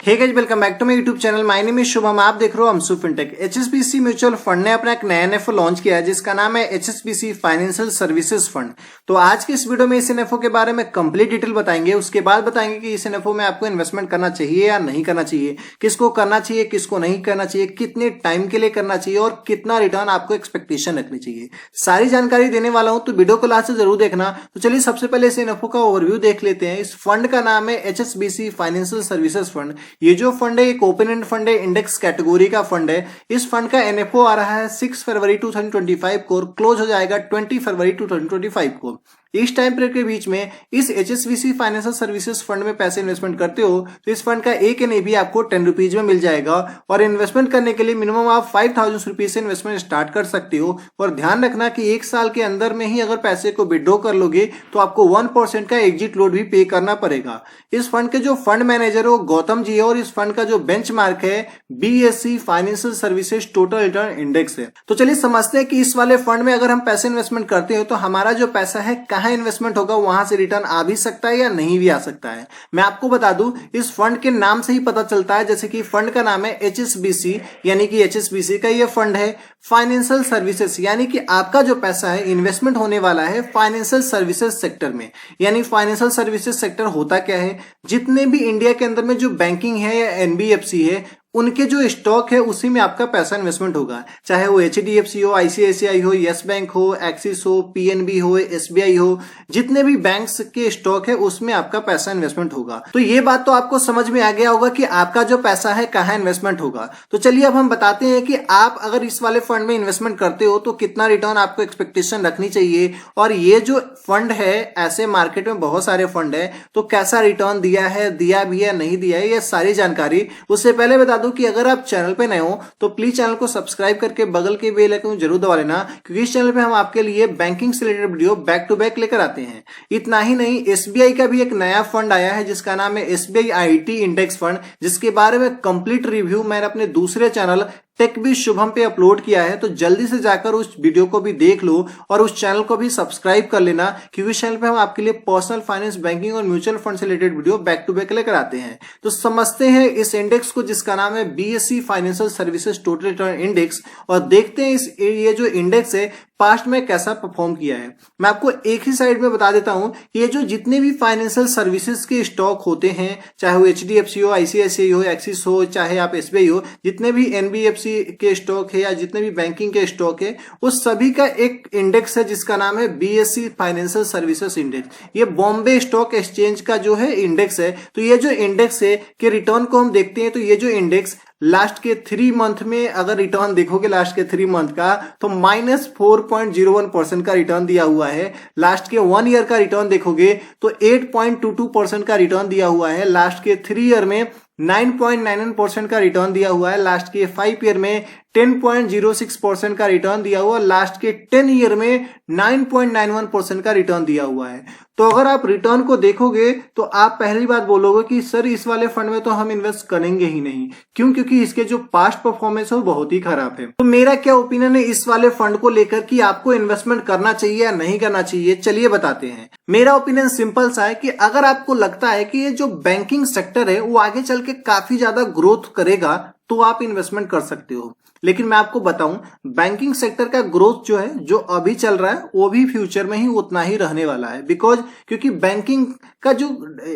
Hey guys, welcome back to my YouTube channel. My name is Shubham. आप देख रहे हो हमसू फिनटेक। एचएसबीसी म्यूचुअल फंड ने अपना एक नया एनएफओ लॉन्च किया है जिसका नाम है एचएसबीसी फाइनेंशियल सर्विसेज फंड। तो आज की इस वीडियो में इस एनएफओ के बारे में कंप्लीट डिटेल बताएंगे। उसके बाद बताएंगे कि इस एनएफओ में आपको इन्वेस्टमेंट करना चाहिए या नहीं करना चाहिए, किसको करना चाहिए किसको नहीं करना चाहिए, कितने टाइम के लिए करना चाहिए और कितना रिटर्न आपको एक्सपेक्टेशन रखनी चाहिए। सारी जानकारी देने वाला हूं, तो वीडियो को लास्ट से जरूर देखना। तो चलिए सबसे पहले इस एनएफओ का ओवरव्यू देख लेते हैं। इस फंड का नाम है एचएसबीसी फाइनेंशियल सर्विसेज फंड। ये जो फंड है एक ओपन एंड फंड है, इंडेक्स कैटेगरी का फंड है। इस फंड का एनएफओ आ रहा है 6 फरवरी 2025 को, क्लोज हो जाएगा 20 फरवरी 2025 को। इस टाइम पीरियड के बीच में इस एचएसबीसी फाइनेंशियल सर्विसेज फंड में पैसे इन्वेस्टमेंट करते हो तो इस फंड का एक एनएवी आपको 10 रुपीज में मिल जाएगा। और इन्वेस्टमेंट करने के लिए मिनिमम आप 5000 रुपीज से इन्वेस्टमेंट स्टार्ट कर सकते हो। और ध्यान रखना कि एक साल के अंदर में ही अगर पैसे को विड्रॉ कर लोगे तो आपको 1% का एग्जिट लोड भी पे करना पड़ेगा। इस फंड के जो फंड मैनेजर है वो गौतम जी है और इस फंड का जो बेंचमार्क है BSc financial services total return index है। तो चलिए समझते हैं कि इस वाले फंड में अगर हम पैसे इन्वेस्टमेंट करते हो तो हमारा जो पैसा है कहां इन्वेस्टमेंट होगा, वहां से रिटर्न आ भी सकता है या नहीं भी आ सकता है। मैं आपको बता दूं, इस फंड के नाम से ही पता चलता है, जैसे कि फंड का नाम है एचएसबीसी, यानी कि एचएसबीसी का ये फंड है फाइनेंशियल सर्विसेज, यानी कि आपका जो पैसा है इन्वेस्टमेंट होने वाला है फाइनेंशियल सर्विसेज सेक्टर में। यानी फाइनेंशियल सर्विसेज सेक्टर होता क्या है, जितने भी इंडिया के अंदर में जो बैंकिंग है या एनबीएफसी है उनके जो स्टॉक है उसी में आपका पैसा इन्वेस्टमेंट होगा। चाहे वो एचडीएफसी हो, आईसीआईसीआई हो, यस बैंक हो, एक्सिस हो, पीएनबी हो, एसबीआई हो, जितने भी बैंक्स के स्टॉक है उसमें आपका पैसा इन्वेस्टमेंट होगा। तो ये बात तो आपको समझ में आ गया होगा कि आपका जो पैसा है कहाँ इन्वेस्टमेंट होगा। तो चलिए अब हम बताते हैं कि आप अगर इस वाले फंड में इन्वेस्टमेंट करते हो तो कितना रिटर्न आपको एक्सपेक्टेशन रखनी चाहिए। और ये जो फंड है, ऐसे मार्केट में बहुत सारे फंड है, तो कैसा रिटर्न दिया है, दिया भी है नहीं दिया है, ये सारी जानकारी। उससे पहले बता दूं कि अगर आप चैनल पे नए हो तो प्लीज चैनल को सब्सक्राइब करके बगल के बेल आइकन जरूर दबा लेना, क्योंकि इस चैनल पे हम आपके लिए बैंकिंग से related video back to back लेकर आते हैं। इतना ही नहीं, एसबीआई का भी एक नया फंड आया है जिसका नाम है एसबीआई आईटी इंडेक्स फंड, जिसके बारे में कंप्लीट रिव्यू मैंने अपने दूसरे चैनल टेक भी शुभम पे अपलोड किया है। तो जल्दी से जाकर उस वीडियो को भी देख लो और उस चैनल को भी सब्सक्राइब कर लेना, क्योंकि इस चैनल पे हम आपके लिए पर्सनल फाइनेंस, बैंकिंग और म्यूचुअल फंड से related video back to back लेकर आते हैं। तो समझते हैं इस इंडेक्स को जिसका नाम है BSc financial services total return index, और देखते हैं ये जो इंडेक्स है पास्ट में कैसा परफॉर्म किया है। मैं आपको एक ही साइड में बता देता हूं कि ये जो जितने भी फाइनेंशियल सर्विसेज के स्टॉक होते हैं, चाहे वो एचडीएफसी हो, आईसीआईसीआई हो, एक्सिस हो, चाहे आप एसबीआई हो, जितने भी एनबीएफसी के स्टॉक है या जितने भी बैंकिंग के स्टॉक है, उस सभी का एक इंडेक्स है जिसका नाम है बीएससी फाइनेंशियल सर्विसेज इंडेक्स। ये बॉम्बे स्टॉक एक्सचेंज का जो है इंडेक्स है। तो ये जो इंडेक्स है के रिटर्न को हम देखते हैं, तो ये जो इंडेक्स लास्ट के 3 मंथ में अगर रिटर्न देखोगे लास्ट के 3 मंथ का, तो -4.01% का रिटर्न दिया हुआ है। लास्ट के 1 ईयर का रिटर्न देखोगे तो 8.22% का रिटर्न दिया हुआ है। लास्ट के 3 ईयर में 9.99% का रिटर्न दिया हुआ है। लास्ट के 5 ईयर में 10.06% का रिटर्न दिया हुआ। लास्ट के 10 ईयर में 9.91% का रिटर्न दिया हुआ है। तो अगर आप रिटर्न को देखोगे तो आप पहली बात बोलोगे कि सर इस वाले फंड में तो हम इन्वेस्ट करेंगे ही नहीं। क्यों? क्योंकि इसके जो पास्ट परफॉर्मेंस है वो बहुत ही खराब है। तो मेरा क्या ओपिनियन है इस वाले फंड को लेकर कि आपको इन्वेस्टमेंट करना चाहिए या नहीं करना चाहिए, चलिए बताते हैं। मेरा ओपिनियन सिंपल सा है कि अगर आपको लगता है कि ये जो बैंकिंग सेक्टर है वो आगे चल के काफी ज्यादा ग्रोथ करेगा तो आप इन्वेस्टमेंट कर सकते हो। लेकिन मैं आपको बताऊं, बैंकिंग सेक्टर का ग्रोथ जो है, जो अभी चल रहा है, वो भी फ्यूचर में ही उतना ही रहने वाला है। क्योंकि बैंकिंग का जो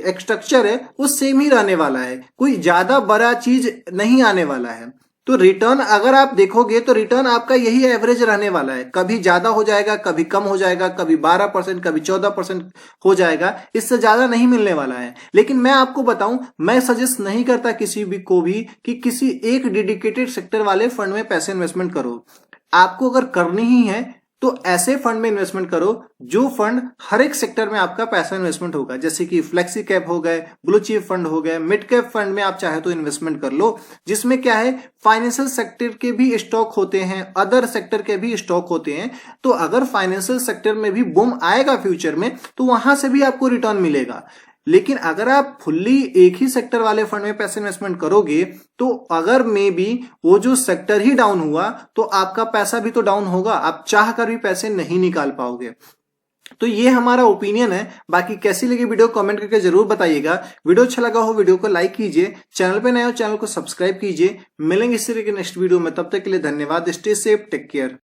स्ट्रक्चर है वो सेम ही रहने वाला है, कोई ज्यादा बड़ा चीज नहीं आने वाला है। तो रिटर्न अगर आप देखोगे तो रिटर्न आपका यही एवरेज रहने वाला है। कभी ज्यादा हो जाएगा, कभी कम हो जाएगा, कभी 12%, कभी 14% हो जाएगा, इससे ज्यादा नहीं मिलने वाला है। लेकिन मैं आपको बताऊं, मैं सजेस्ट नहीं करता किसी भी को भी कि किसी एक डेडिकेटेड सेक्टर वाले फंड में पैसे इन्वेस्टमेंट करो। आपको अगर करनी ही है तो ऐसे फंड में इन्वेस्टमेंट करो जो फंड हर एक सेक्टर में आपका पैसा इन्वेस्टमेंट होगा, जैसे कि फ्लेक्सी कैप हो गए, ब्लू चिप फंड हो गए, मिड कैप फंड में आप चाहे तो इन्वेस्टमेंट कर लो, जिसमें क्या है फाइनेंशियल सेक्टर के भी स्टॉक होते हैं, अदर सेक्टर के भी स्टॉक होते हैं। तो अगर फाइनेंशियल सेक्टर में भी बूम आएगा फ्यूचर में तो वहां से भी आपको रिटर्न मिलेगा। लेकिन अगर आप फुल्ली एक ही सेक्टर वाले फंड में पैसे इन्वेस्टमेंट करोगे तो अगर मे बी वो जो सेक्टर ही डाउन हुआ तो आपका पैसा भी तो डाउन होगा, आप चाह कर भी पैसे नहीं निकाल पाओगे। तो ये हमारा ओपिनियन है। बाकी कैसी लगी वीडियो कमेंट करके जरूर बताइएगा। वीडियो अच्छा लगा हो वीडियो को लाइक कीजिए, चैनल पे नए हो चैनल को सब्सक्राइब कीजिए। मिलेंगे इस तरह के नेक्स्ट वीडियो में, तब तक के लिए धन्यवाद। Stay safe, take care.